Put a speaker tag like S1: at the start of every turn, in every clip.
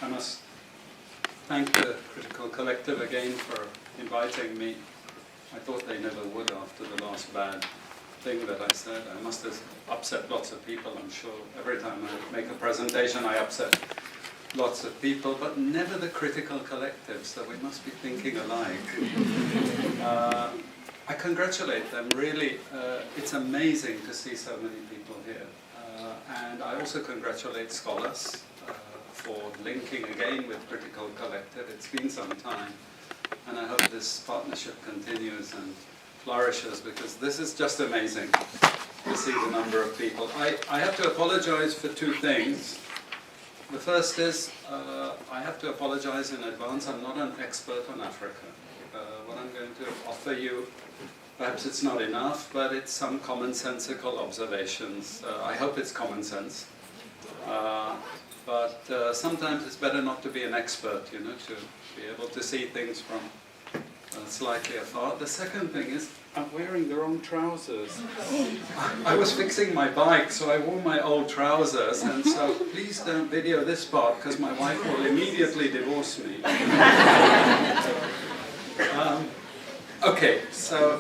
S1: I must thank the Critical Collective again for inviting me. I thought they never would after the last bad thing that I said. I must have upset lots of people, I'm sure. Every time I make a presentation I upset lots of people, but never the Critical Collective, so we must be thinking alike. I congratulate them, really. It's amazing to see so many people here. And I also congratulate scholars for linking again with Critical Collective. It's been some time, and I hope this partnership continues and flourishes, because this is just amazing to see the number of people. I have to apologize for two things. The first is, I have to apologize in advance. I'm not an expert on Africa. What I'm going to offer you, perhaps it's not enough, but it's some commonsensical observations. I hope it's common sense. But sometimes it's better not to be an expert, you know, to be able to see things from slightly afar. The second thing is, I'm wearing the wrong trousers. I was fixing my bike, so I wore my old trousers, and so please don't video this part, because my wife will immediately divorce me. Okay, so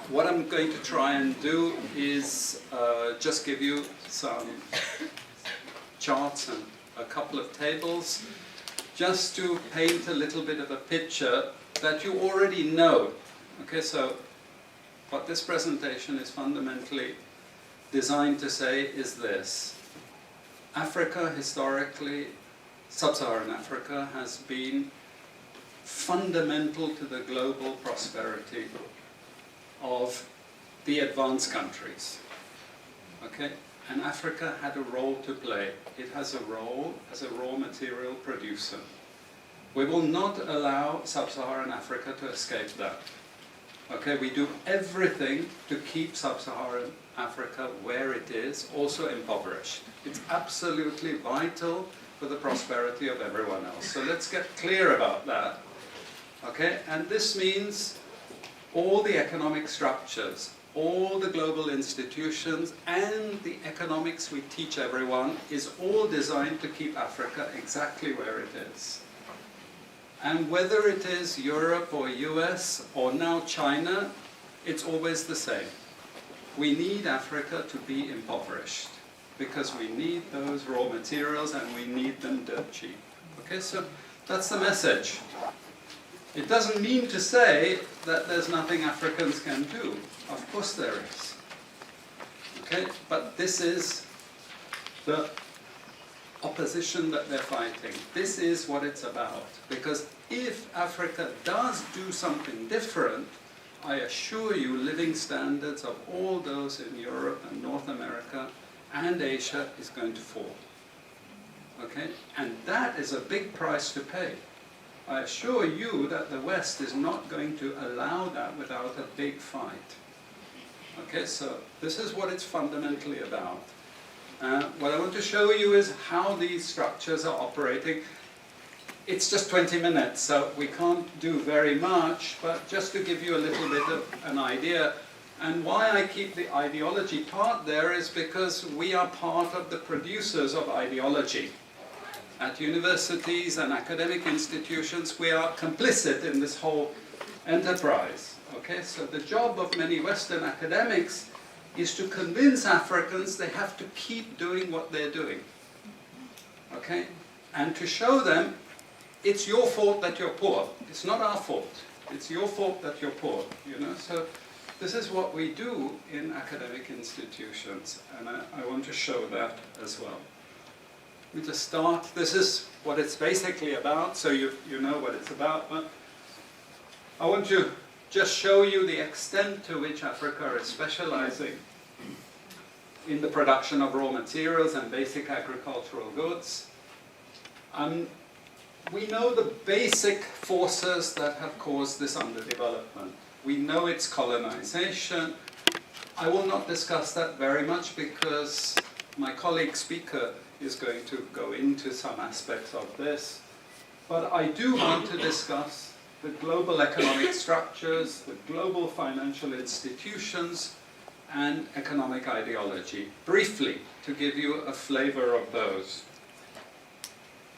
S1: what I'm going to try and do is just give you some charts and a couple of tables, just to paint a little bit of a picture that you already know. Okay, so what this presentation is fundamentally designed to say is this. Africa, historically, sub-Saharan Africa, has been fundamental to the global prosperity of the advanced countries. Okay? And Africa had a role to play. It has a role as a raw material producer. We will not allow sub-Saharan Africa to escape that. Okay, we do everything to keep sub-Saharan Africa where it is, also impoverished. It's absolutely vital for the prosperity of everyone else. So let's get clear about that. Okay, and this means all the economic structures, all the global institutions, and the economics we teach everyone is all designed to keep Africa exactly where it is. And whether it is Europe or US or now China, it's always the same. We need Africa to be impoverished, because we need those raw materials and we need them dirt cheap. Okay, so that's the message. It doesn't mean to say that there's nothing Africans can do. Of course there is. Okay, but this is the opposition that they're fighting. This is what it's about. Because if Africa does do something different, I assure you living standards of all those in Europe and North America and Asia is going to fall. Okay, and that is a big price to pay. I assure you that the West is not going to allow that without a big fight. Okay, so this is what it's fundamentally about. What I want to show you is how these structures are operating. It's just 20 minutes, so we can't do very much, but just to give you a little bit of an idea. And why I keep the ideology part there is because we are part of the producers of ideology. At universities and academic institutions, we are complicit in this whole enterprise. Okay, so the job of many Western academics is to convince Africans they have to keep doing what they're doing. Okay, and to show them it's your fault that you're poor. It's not our fault. It's your fault that you're poor. You know, so this is what we do in academic institutions, and I want to show that as well. We just start. This is what it's basically about, so you know what it's about. But I want to just show you the extent to which Africa is specializing in the production of raw materials and basic agricultural goods. We know the basic forces that have caused this underdevelopment. We know it's colonization. I will not discuss that very much because my colleague speaker is going to go into some aspects of this. But I do want to discuss the global economic structures, the global financial institutions, and economic ideology, briefly, to give you a flavor of those.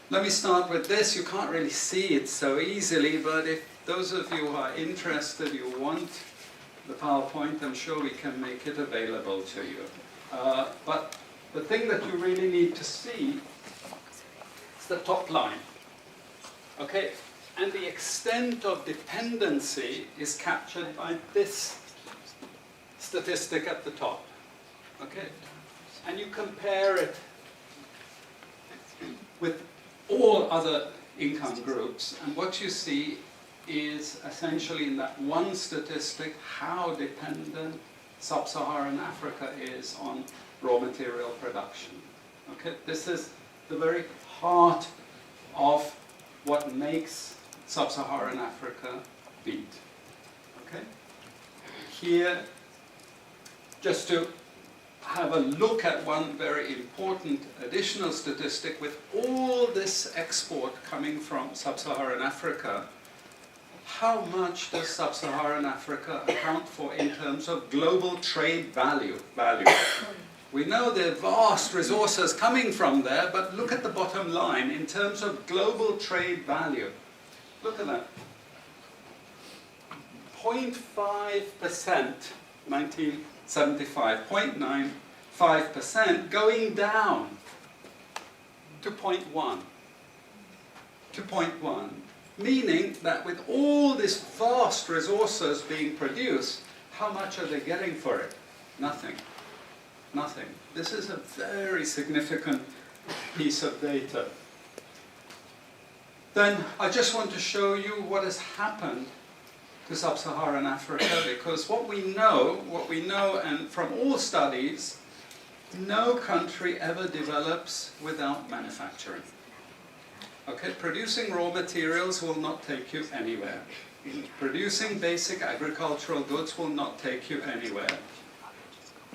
S1: Let me start with this. You can't really see it so easily, but if those of you who are interested, you want the PowerPoint, I'm sure we can make it available to you. But the thing that you really need to see is the top line. Okay? And the extent of dependency is captured by this statistic at the top. Okay? And you compare it with all other income groups, and what you see is essentially in that one statistic how dependent sub-Saharan Africa is on raw material production. Okay? This is the very heart of what makes sub-Saharan Africa beat. Okay? Here, just to have a look at one very important additional statistic, with all this export coming from sub-Saharan Africa, how much does sub-Saharan Africa account for in terms of global trade value? We know there are vast resources coming from there, but look at the bottom line in terms of global trade value. Look at that. 0.5%, 1975, 0.95%, going down to 0.1. To 0.1. Meaning that with all these vast resources being produced, how much are they getting for it? Nothing. Nothing. This is a very significant piece of data. Then I just want to show you what has happened to sub-Saharan Africa, because what we know, and from all studies, no country ever develops without manufacturing. Okay, producing raw materials will not take you anywhere. Producing basic agricultural goods will not take you anywhere.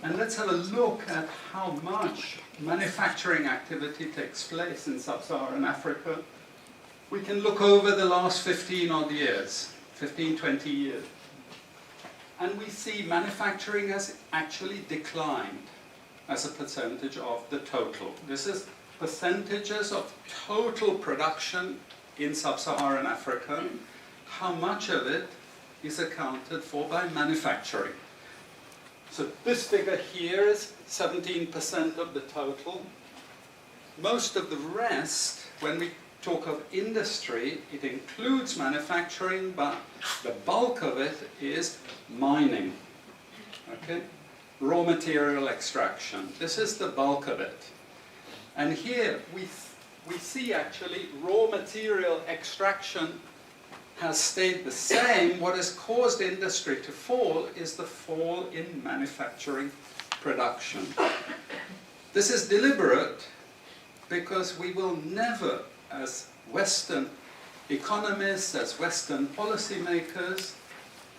S1: And let's have a look at how much manufacturing activity takes place in sub-Saharan Africa. We can look over the last 15 odd years, 15, 20 years. And we see manufacturing has actually declined as a percentage of the total. This is percentages of total production in sub-Saharan Africa. How much of it is accounted for by manufacturing? So this figure here is 17% of the total. Most of the rest, when we talk of industry, it includes manufacturing, but the bulk of it is mining. Okay? Raw material extraction. This is the bulk of it. And here we see actually raw material extraction has stayed the same. What has caused industry to fall is the fall in manufacturing production. This is deliberate because we will never, as Western economists, as Western policymakers,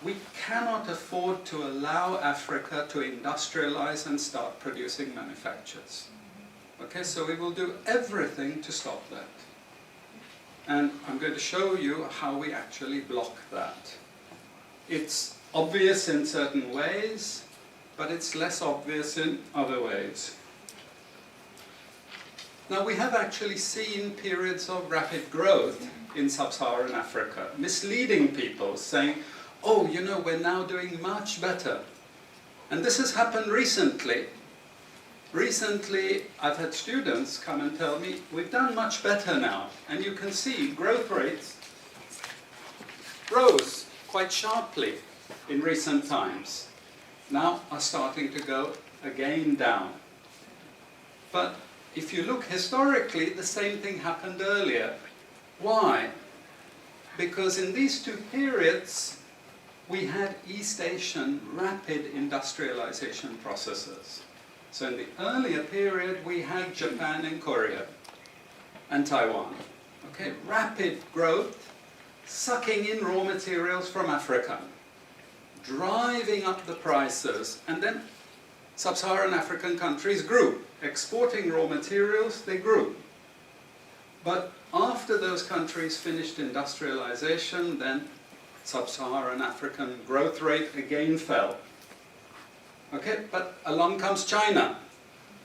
S1: we cannot afford to allow Africa to industrialize and start producing manufactures. Okay, so we will do everything to stop that. And I'm going to show you how we actually block that. It's obvious in certain ways, but it's less obvious in other ways. Now, we have actually seen periods of rapid growth in sub-Saharan Africa, misleading people, saying, oh, you know, we're now doing much better. And this has happened recently. Recently, I've had students come and tell me, we've done much better now. And you can see growth rates rose quite sharply in recent times. Now are starting to go again down. But if you look historically, the same thing happened earlier. Why? Because in these two periods, we had East Asian rapid industrialization processes. So in the earlier period, we had Japan and Korea and Taiwan. Okay, rapid growth, sucking in raw materials from Africa, driving up the prices, and then sub-Saharan African countries grew. Exporting raw materials, they grew. But after those countries finished industrialization, then sub-Saharan African growth rate again fell. Okay, but along comes China.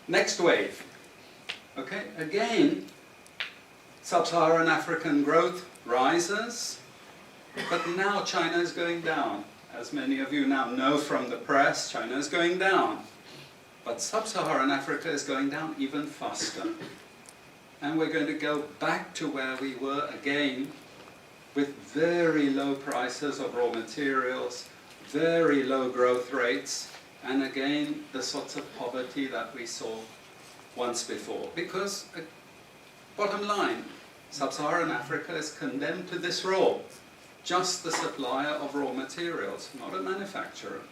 S1: Next wave. Okay, again, Sub-Saharan African growth rises, but now China is going down. As many of you now know from the press, China is going down. But Sub-Saharan Africa is going down even faster. And we're going to go back to where we were again, with very low prices of raw materials, very low growth rates, and again, the sorts of poverty that we saw once before. Because, bottom line, Sub-Saharan Africa is condemned to this role. Just the supplier of raw materials, not a manufacturer.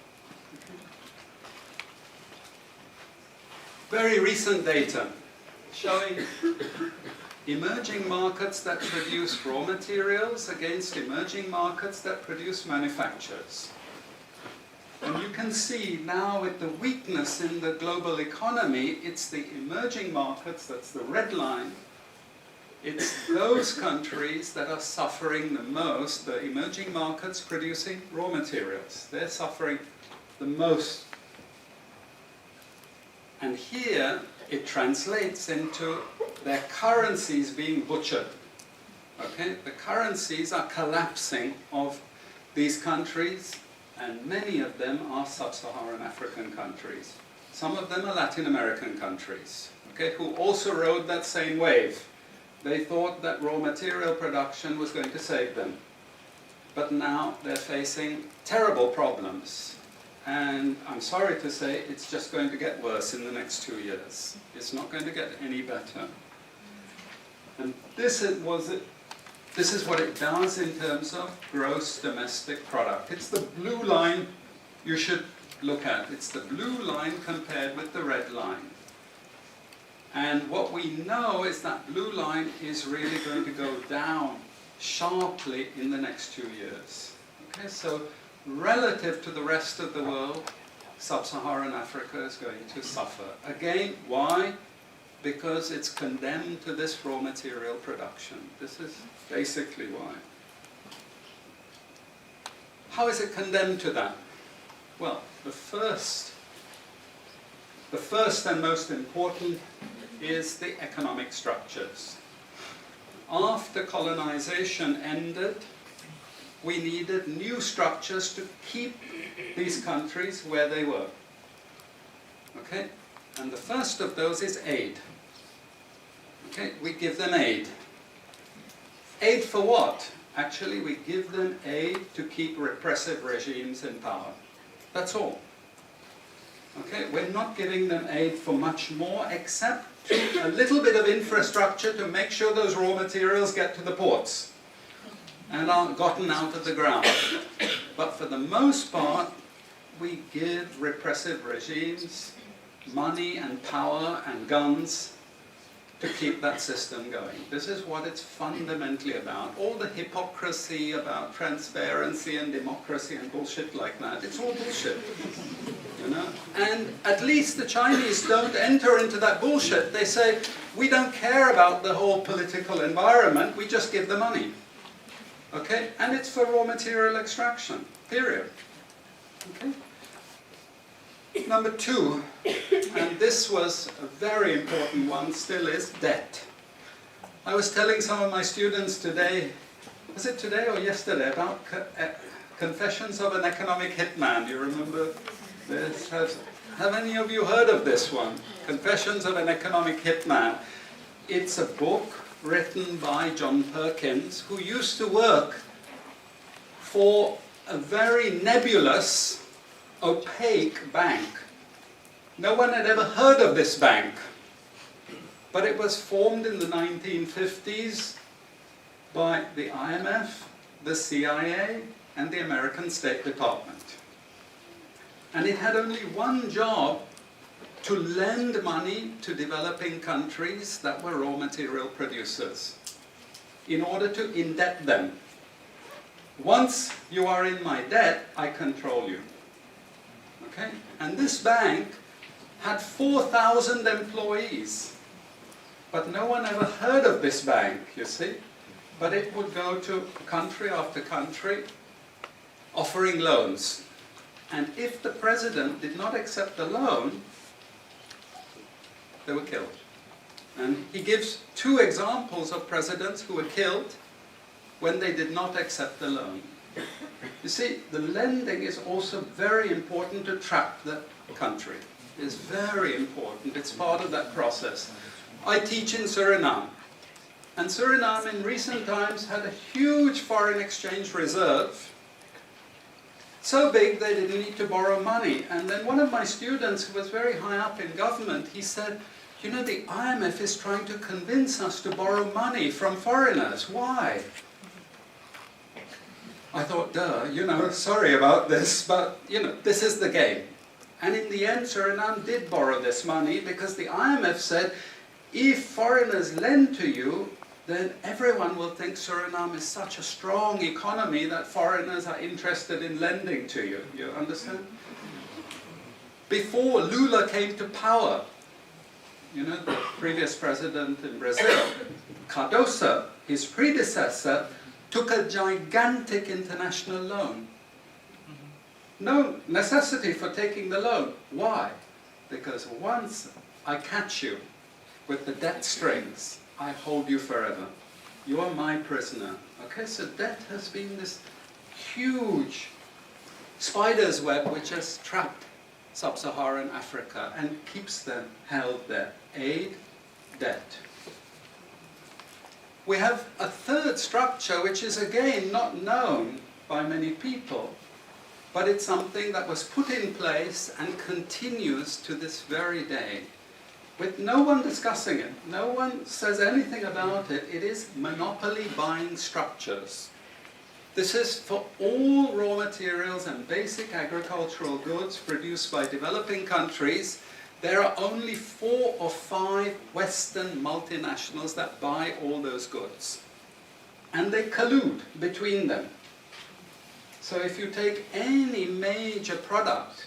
S1: Very recent data showing emerging markets that produce raw materials against emerging markets that produce manufacturers. And you can see now with the weakness in the global economy, it's the emerging markets, that's the red line, it's those countries that are suffering the most, the emerging markets producing raw materials. They're suffering the most. And here it translates into their currencies being butchered. Okay? The currencies are collapsing of these countries, and many of them are Sub-Saharan African countries. Some of them are Latin American countries, okay, who also rode that same wave. They thought that raw material production was going to save them. But now they're facing terrible problems. And I'm sorry to say, it's just going to get worse in the next 2 years. It's not going to get any better. And this is what it does in terms of gross domestic product. It's the blue line you should look at. It's the blue line compared with the red line. And what we know is that blue line is really going to go down sharply in the next 2 years. Okay, so relative to the rest of the world, Sub-Saharan Africa is going to suffer. Again, why? Because it's condemned to this raw material production. This is basically why. How is it condemned to that? Well, the first and most important is the economic structures. After colonization ended, we needed new structures to keep these countries where they were. Okay? And the first of those is aid. Okay? We give them aid. Aid for what? Actually, we give them aid to keep repressive regimes in power. That's all. Okay? We're not giving them aid for much more, except a little bit of infrastructure to make sure those raw materials get to the ports and aren't gotten out of the ground. But for the most part, we give repressive regimes money and power and guns to keep that system going. This is what it's fundamentally about. All the hypocrisy about transparency and democracy and bullshit like that, it's all bullshit. You know? And at least the Chinese don't enter into that bullshit. They say, we don't care about the whole political environment, we just give the money. Okay? And it's for raw material extraction, period. Okay? Number two, and this was a very important one, still is debt. I was telling some of my students today, was it today or yesterday, about Confessions of an Economic Hitman. Do you remember this? Have any of you heard of this one? Confessions of an Economic Hitman. It's a book written by John Perkins, who used to work for a very nebulous, opaque bank. No one had ever heard of this bank, but it was formed in the 1950s by the IMF, the CIA, and the American State Department. And it had only one job: to lend money to developing countries that were raw material producers in order to indebt them. Once you are in my debt, I control you. Okay? And this bank had 4,000 employees. But no one ever heard of this bank, you see. But it would go to country after country offering loans. And if the president did not accept the loan, they were killed. And he gives two examples of presidents who were killed when they did not accept the loan. You see, the lending is also very important to trap the country. It's very important. It's part of that process. I teach in Suriname. And Suriname in recent times had a huge foreign exchange reserve. So big they didn't need to borrow money. And then one of my students who was very high up in government, he said, you know, the IMF is trying to convince us to borrow money from foreigners. Why? I thought, duh, you know, sorry about this, but, you know, this is the game. And in the end, Suriname did borrow this money because the IMF said, if foreigners lend to you, then everyone will think Suriname is such a strong economy that foreigners are interested in lending to you. You understand? Before Lula came to power, you know, the previous president in Brazil, Cardoso, his predecessor, took a gigantic international loan. No necessity for taking the loan. Why? Because once I catch you with the debt strings, I hold you forever. You are my prisoner. Okay, so debt has been this huge spider's web which has trapped sub-Saharan Africa and keeps them held there. Aid, debt. We have a third structure which is again not known by many people, but it's something that was put in place and continues to this very day, with no one discussing it. No one says anything about it. It is monopoly buying structures. This is for all raw materials and basic agricultural goods produced by developing countries. There are only 4 or 5 Western multinationals that buy all those goods. And they collude between them. So if you take any major product,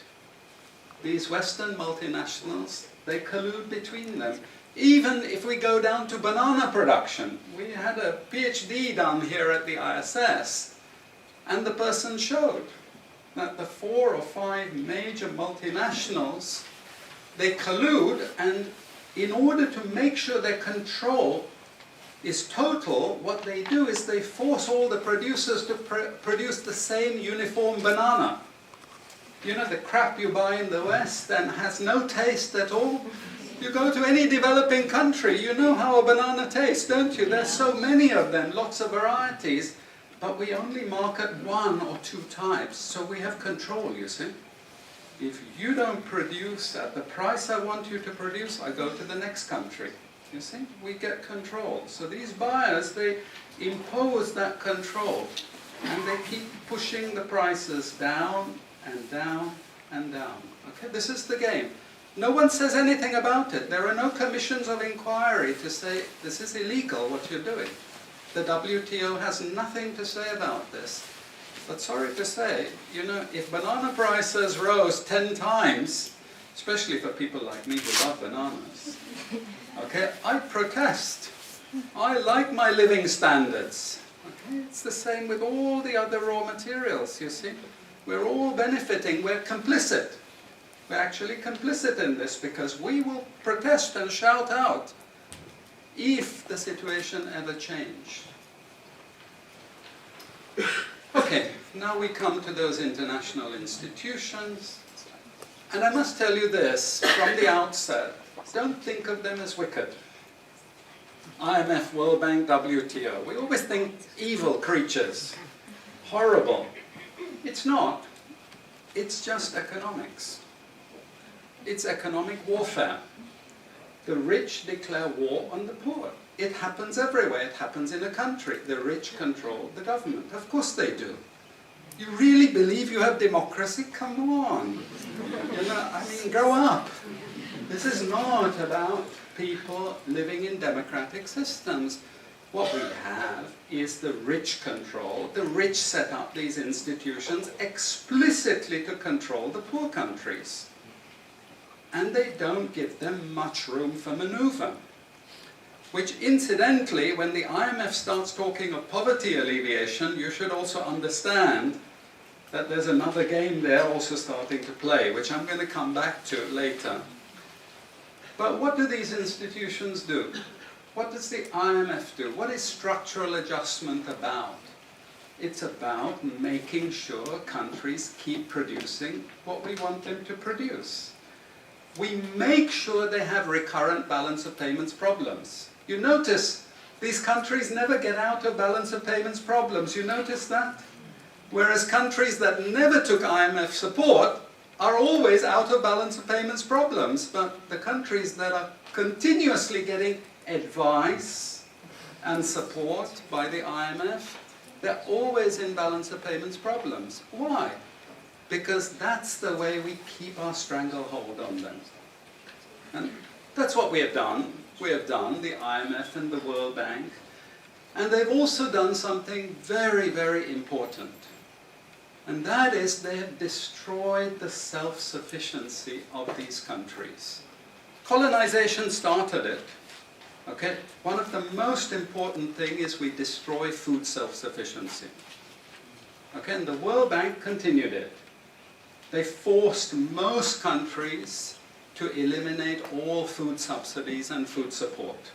S1: these Western multinationals, they collude between them. Even if we go down to banana production, we had a PhD done here at the ISS, and the person showed that the 4 or 5 major multinationals, they collude, and in order to make sure their control is total, what they do is they force all the producers to produce the same uniform banana. You know, the crap you buy in the West and has no taste at all. You go to any developing country, you know how a banana tastes, don't you? There's so many of them, lots of varieties, but we only market 1 or 2 types, so we have control, you see. If you don't produce at the price I want you to produce, I go to the next country. You see, we get control. So these buyers, they impose that control, and they keep pushing the prices down and down and down. Okay, this is the game. No one says anything about it. There are no commissions of inquiry to say, this is illegal, what you're doing. The WTO has nothing to say about this. But sorry to say, you know, if banana prices rose 10 times, especially for people like me who love bananas, okay, I'd protest. I like my living standards. Okay, it's the same with all the other raw materials, you see. We're all benefiting, we're complicit. We're actually complicit in this because we will protest and shout out if the situation ever changed. Okay, now we come to those international institutions. And I must tell you this from the outset, don't think of them as wicked. IMF, World Bank, WTO. We always think evil creatures, horrible. It's not. It's just economics. It's economic warfare. The rich declare war on the poor. It happens everywhere. It happens in a country. The rich control the government. Of course they do. You really believe you have democracy? Come on. You know, I mean, grow up. This is not about people living in democratic systems. What we have is the rich control. The rich set up these institutions explicitly to control the poor countries. And they don't give them much room for maneuver. Which incidentally, when the IMF starts talking of poverty alleviation, you should also understand that there's another game there also starting to play, which I'm going to come back to later. But what do these institutions do? What does the IMF do? What is structural adjustment about? It's about making sure countries keep producing what we want them to produce. We make sure they have recurrent balance of payments problems. You notice these countries never get out of balance of payments problems. You notice that? Whereas countries that never took IMF support are always out of balance of payments problems. But the countries that are continuously getting advice and support by the IMF, they're always in balance of payments problems. Why? Because that's the way we keep our stranglehold on them. And that's what we have done. We have done, the IMF and the World Bank. And they've also done something very, very important. And that is they have destroyed the self-sufficiency of these countries. Colonization started it. Okay? One of the most important things is we destroy food self-sufficiency. Okay? And the World Bank continued it. They forced most countries to eliminate all food subsidies and food support.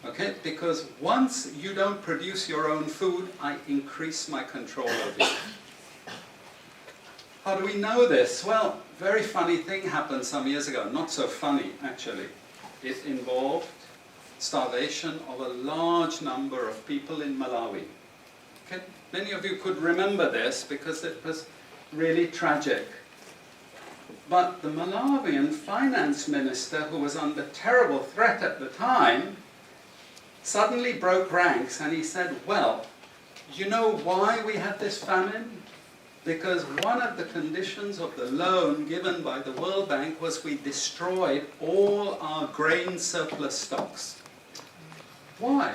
S1: Okay? Because once you don't produce your own food, I increase my control over you. How do we know this? Well, very funny thing happened some years ago. Not so funny, actually. It involved starvation of a large number of people in Malawi. Okay? Many of you could remember this because it was really tragic. But the Malawian finance minister, who was under terrible threat at the time, suddenly broke ranks and he said, well, you know why we had this famine? Because one of the conditions of the loan given by the World Bank was we destroyed all our grain surplus stocks. Why?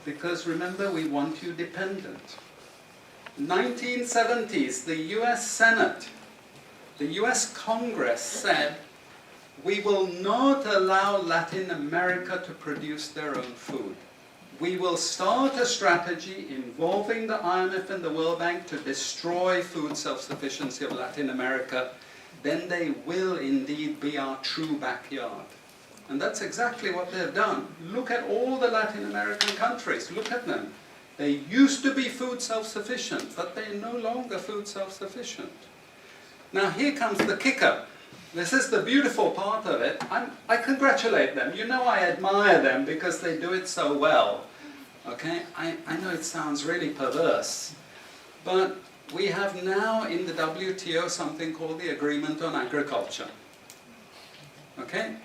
S1: Because remember, we want you dependent. 1970s, the US Senate, the US Congress said, we will not allow Latin America to produce their own food. We will start a strategy involving the IMF and the World Bank to destroy food self-sufficiency of Latin America. Then they will indeed be our true backyard. And that's exactly what they've done. Look at all the Latin American countries. Look at them. They used to be food self-sufficient, but they're no longer food self-sufficient. Now here comes the kicker. This is the beautiful part of it. I congratulate them. You know I admire them because they do it so well. Okay? I know it sounds really perverse. But we have now in the WTO something called the Agreement on Agriculture. Okay?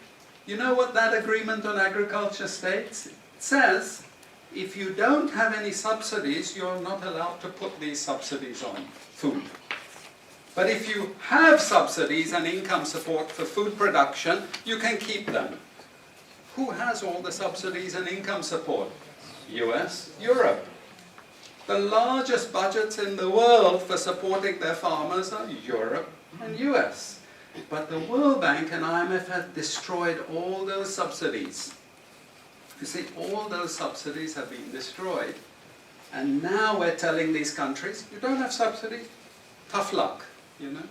S1: You know what that Agreement on Agriculture states? It says, if you don't have any subsidies, you're not allowed to put these subsidies on food. But if you have subsidies and income support for food production, you can keep them. Who has all the subsidies and income support? US, Europe. The largest budgets in the world for supporting their farmers are Europe and US. But the World Bank and IMF have destroyed all those subsidies. You see, all those subsidies have been destroyed. And now we're telling these countries, you don't have subsidies, tough luck. You know?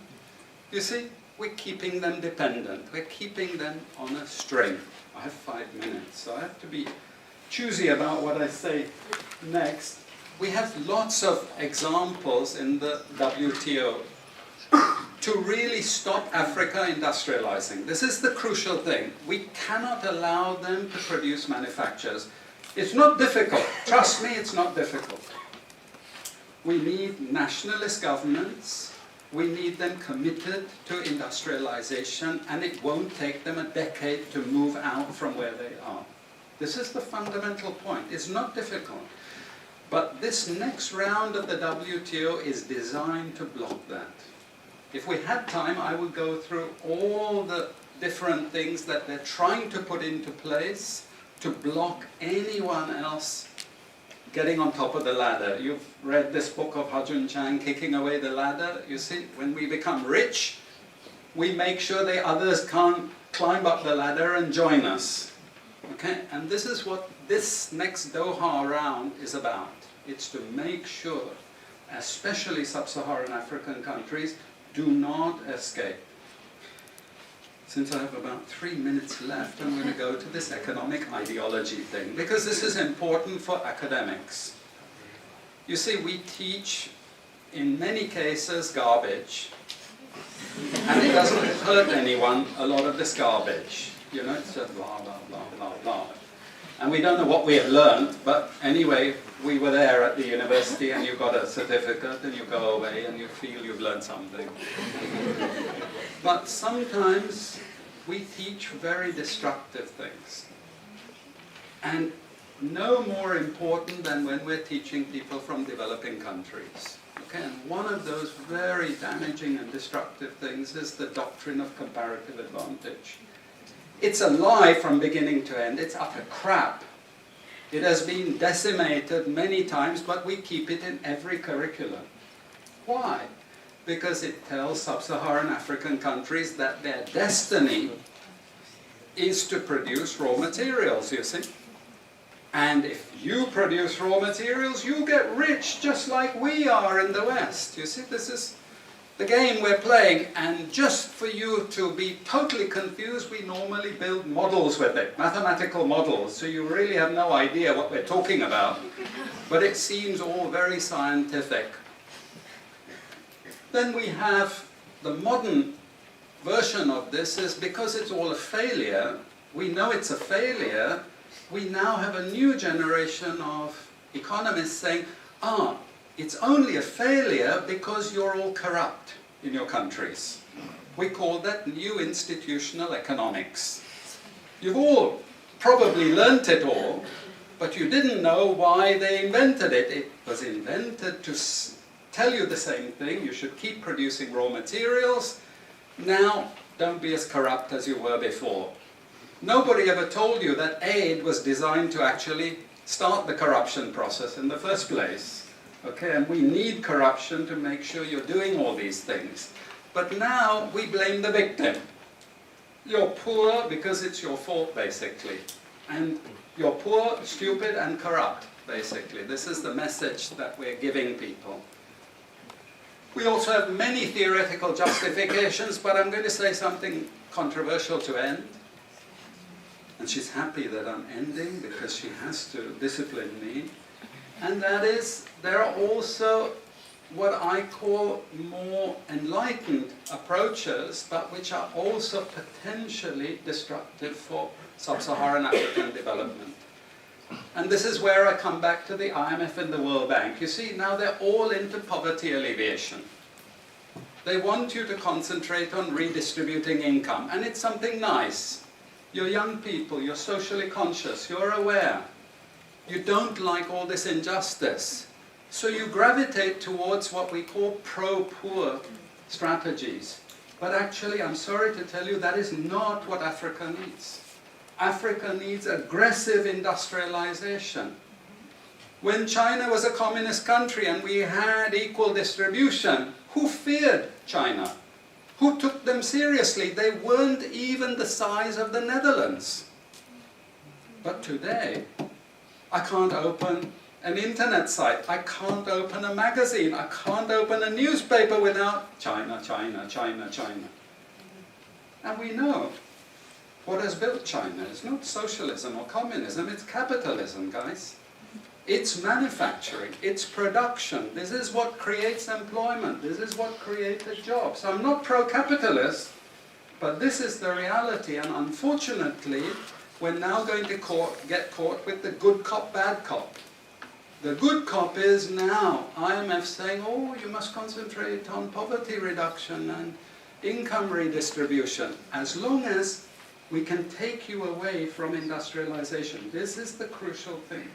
S1: You see, we're keeping them dependent. We're keeping them on a string. I have 5 minutes, so I have to be choosy about what I say next. We have lots of examples in the WTO to really stop Africa industrializing. This is the crucial thing. We cannot allow them to produce manufacturers. It's not difficult. Trust me, it's not difficult. We need nationalist governments. We need them committed to industrialization, and it won't take them a decade to move out from where they are. This is the fundamental point. It's not difficult. But this next round of the WTO is designed to block that. If we had time, I would go through all the different things that they're trying to put into place to block anyone else getting on top of the ladder. You've read this book of Hajun Chang, Kicking Away the Ladder. You see, when we become rich, we make sure the others can't climb up the ladder and join us. Okay? And this is what this next Doha round is about. It's to make sure, especially sub-Saharan African countries, do not escape. since I have about 3 minutes left, I'm going to go to this economic ideology thing, because this is important for academics. You see, we teach, in many cases, garbage, and it doesn't hurt anyone, a lot of this garbage. You know, it's just blah, blah, blah, blah, blah. And we don't know what we have learned, but anyway, we were there at the university and you got a certificate and you go away and you feel you've learned something. But sometimes we teach very destructive things. And no more important than when we're teaching people from developing countries. Okay, and one of those very damaging and destructive things is the doctrine of comparative advantage. It's a lie from beginning to end. It's utter crap. It has been decimated many times, but we keep it in every curriculum. Why? Because it tells sub-Saharan African countries that their destiny is to produce raw materials, you see. And if you produce raw materials, you get rich just like we are in the West. You see, this is the game we're playing, and just for you to be totally confused, we normally build models with it, mathematical models, so you really have no idea what we're talking about, but it seems all very scientific. Then we have the modern version of this is because it's all a failure, we know it's a failure, we now have a new generation of economists saying, it's only a failure because you're all corrupt in your countries. We call that new institutional economics. You've all probably learnt it all, but you didn't know why they invented it. It was invented to tell you the same thing. You should keep producing raw materials. Now, don't be as corrupt as you were before. Nobody ever told you that aid was designed to actually start the corruption process in the first place. Okay, and we need corruption to make sure you're doing all these things. But now we blame the victim. You're poor because it's your fault, basically. And you're poor, stupid, and corrupt, basically. This is the message that we're giving people. We also have many theoretical justifications, but I'm going to say something controversial to end. And she's happy that I'm ending because she has to discipline me. And that is, there are also what I call more enlightened approaches, but which are also potentially destructive for sub-Saharan African development. And this is where I come back to the IMF and the World Bank. You see, now they're all into poverty alleviation. They want you to concentrate on redistributing income, and it's something nice. You're young people, you're socially conscious, you're aware. You don't like all this injustice. So you gravitate towards what we call pro-poor strategies. But actually, I'm sorry to tell you, that is not what Africa needs. Africa needs aggressive industrialization. When China was a communist country and we had equal distribution, who feared China? Who took them seriously? They weren't even the size of the Netherlands. But today, I can't open an internet site, I can't open a magazine, I can't open a newspaper without China, China, China, China. And we know what has built China is not socialism or communism, it's capitalism, guys. It's manufacturing, it's production. This is what creates employment, this is what created jobs. I'm not pro-capitalist, but this is the reality, and unfortunately, we're now going to get caught with the good cop, bad cop. The good cop is now IMF saying, oh, you must concentrate on poverty reduction and income redistribution, as long as we can take you away from industrialization. This is the crucial thing.